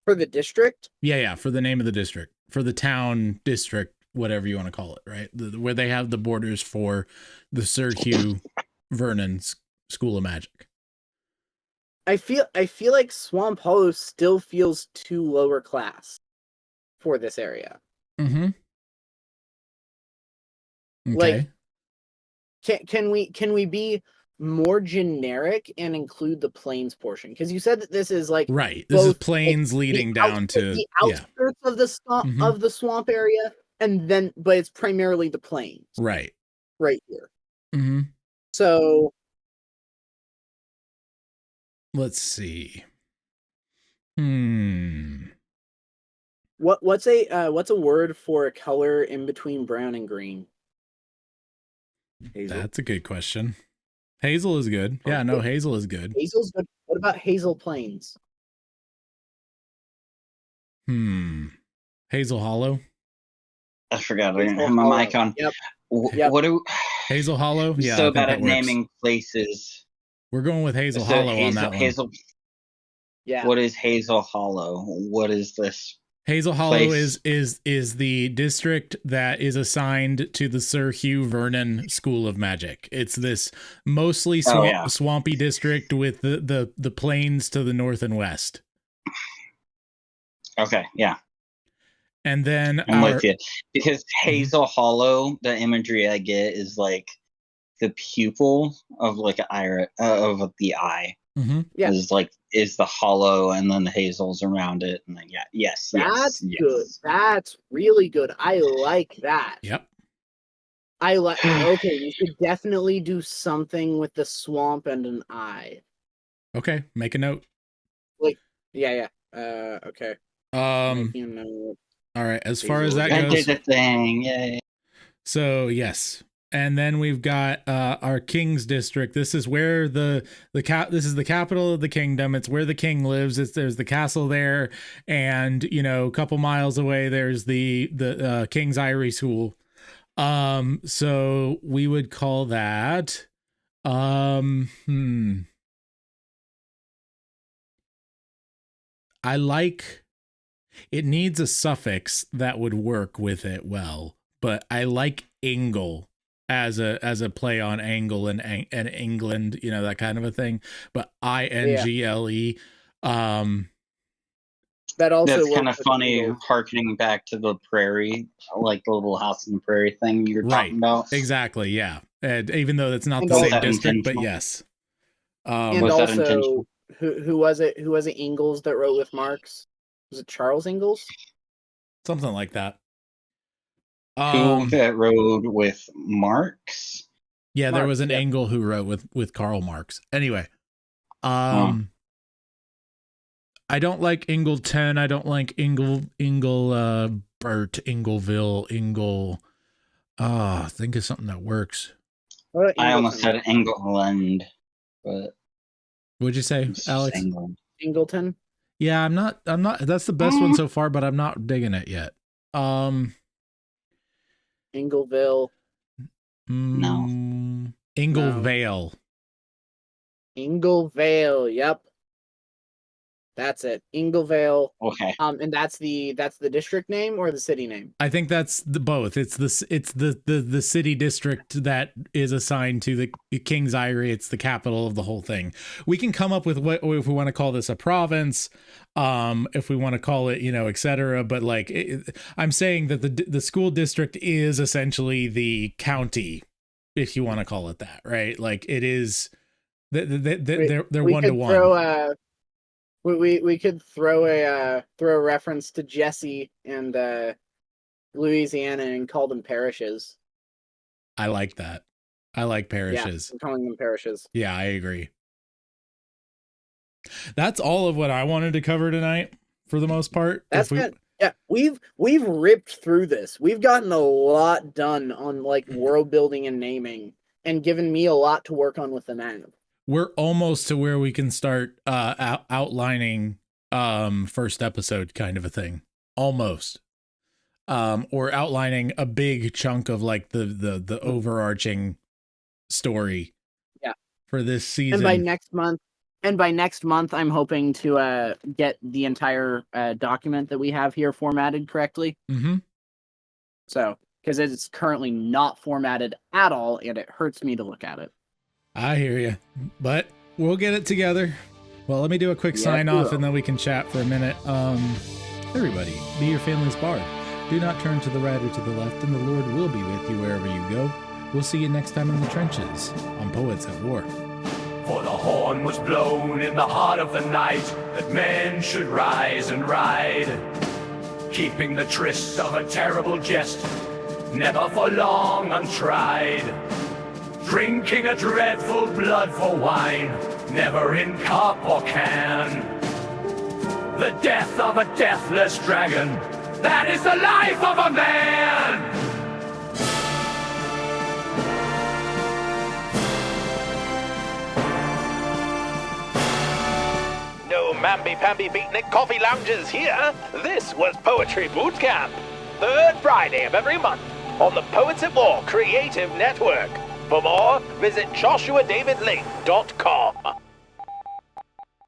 For the district? Yeah. For the name of the district, for the town district, whatever you want to call it, right? Where they have the borders for the Sir Hugh Vernon's School of Magic. I feel like Swamp Hollow still feels too lower class for this area. Mm-hmm. Okay. Like, can we be more generic and include the plains portion? Because you said that this is like right. This is plains leading down to the outskirts of the swamp of the swamp area, and then but it's primarily the plains. Right. Right here. Mm-hmm. So let's see. What's a word for a color in between brown and green? Hazel. That's a good question. Hazel is good. Yeah, no, hazel is good. Hazel's good. What about Hazel Plains? Hazel Hollow. I forgot. I didn't have my mic on. Yep. What do Hazel Hollow? Yeah. So bad at naming places. We're going with Hazel Hollow on that one. Hazel. Yeah. What is Hazel Hollow? What is this? Hazel Hollow is the district that is assigned to the Sir Hugh Vernon School of Magic. It's this mostly swampy district with the plains to the north and west. Okay, yeah. And then I'm with you. Because Hazel Hollow, the imagery I get is like the pupil of like an eye of the eye. Mm-hmm. Yeah. Is the hollow and then the hazels around it, and then that's good. That's really good. I like that. Yep. I like. Okay, we should definitely do something with the swamp and an eye. Okay, make a note. Like, yeah. Okay. Making a note. All right. As far as that goes, I did the thing. Yay. So yes. And then we've got our king's district. This is where this is the capital of the kingdom. It's where the king lives. There's the castle there, and a couple miles away there's the King's Eyrie School. So we would call that I like it needs a suffix that would work with it well, but I like Ingle as a play on angle and England, that kind of a thing. But Ingle. That also that's kind of funny, harkening back to the prairie, like the little house in the prairie thing you're talking about. Exactly, yeah. And even though that's not the same district, but yes. And also, who was it? Who was it? Ingalls that wrote with Marx? Was it Charles Ingalls? Something like that. Who that wrote with Marx? Yeah, there was an Engel who wrote with Karl Marx. Anyway, I don't like Ingleton. I don't like Bert, Ingleville, think of something that works. I almost said England, but what'd you say, Alex? Ingleton. Yeah, I'm not. That's the best one so far, but I'm not digging it yet. Ingleville. No. Inglevale. Inglevale. Yep. That's it. Inglevale. Okay. And that's the district name or the city name? I think that's both. It's the city district that is assigned to the King's Eyrie. It's the capital of the whole thing. We can come up with what if we want to call this a province, if we want to call it, etc. But I'm saying that the school district is essentially the county, if you want to call it that, right? Like it is. They're one to one. We could throw a reference to Jesse and Louisiana and call them parishes. I like that. I like parishes. Yeah, I'm calling them parishes. Yeah, I agree. That's all of what I wanted to cover tonight, for the most part. That's good. Yeah, we've ripped through this. We've gotten a lot done on like world building and naming, and given me a lot to work on with the nav. We're almost to where we can start outlining first episode kind of a thing. Almost. Or outlining a big chunk of like the overarching story. Yeah. For this season. And by next month, I'm hoping to get the entire document that we have here formatted correctly. Mm-hmm. So, because it's currently not formatted at all, and it hurts me to look at it. I hear you, but we'll get it together. Well, let me do a quick sign off, and then we can chat for a minute. Everybody, be your family's bard. Do not turn to the right or to the left, and the Lord will be with you wherever you go. We'll see you next time in the trenches on Poets at War. For the horn was blown in the heart of the night, that men should rise and ride, keeping the tryst of a terrible jest, never for long untried, drinking a dreadful blood for wine, never in cup or can. The death of a deathless dragon, that is the life of a man! No mamby-pamby beatnik coffee lounges here. This was Poetry Bootcamp. Third Friday of every month on the Poets at War Creative Network. For more, visit joshuadavidling.com.